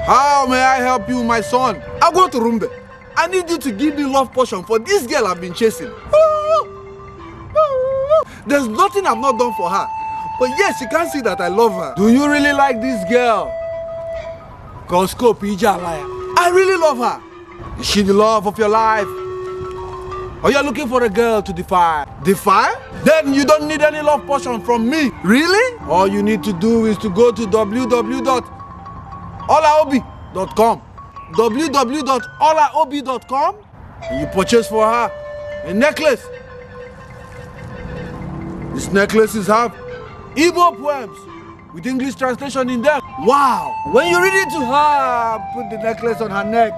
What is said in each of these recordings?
How may I help you, my son? AGWOTURUMBE, I need you to give me love potion for this girl I've been chasing. There's nothing I've not done for her. But yes, she can't see that I love her. Do you really like this girl? I really love her. Is she the love of your life? Or you're looking for a girl to defy? Defy? Then you don't need any love potion from me. Really? All you need to do is to go to www.olaobi.com www.olaobi.com and you purchase for her a necklace. This necklace is half Igbo poems with English translation in them. Wow! When you read it to her, put the necklace on her neck,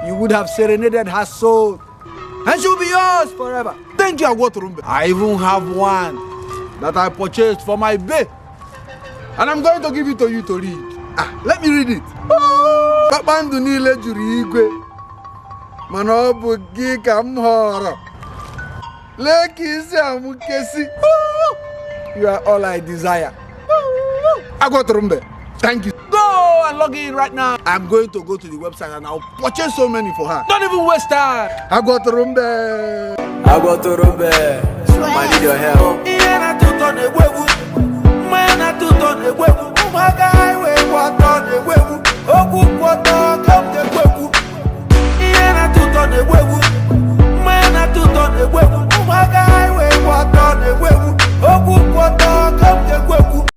you would have serenaded her soul. And she'll be yours forever. Thank you, AGWOTURUMBE. I even have one that I purchased for my bae. And I'm going to give it to you to read. Let me read it. Kpakpando niile juru igwe, mana ọ bụ gị ka m họrọ. Lee ka isi amụkesi. You are all I desire. AGWOTURUMBE, thank you. Go and log in right now. I'm going to go to the website and I'll purchase so many for her. Don't even waste time. AGWOTURUMBE. AGWOTURUMBE, I need your help. Oh my God, we want on the way.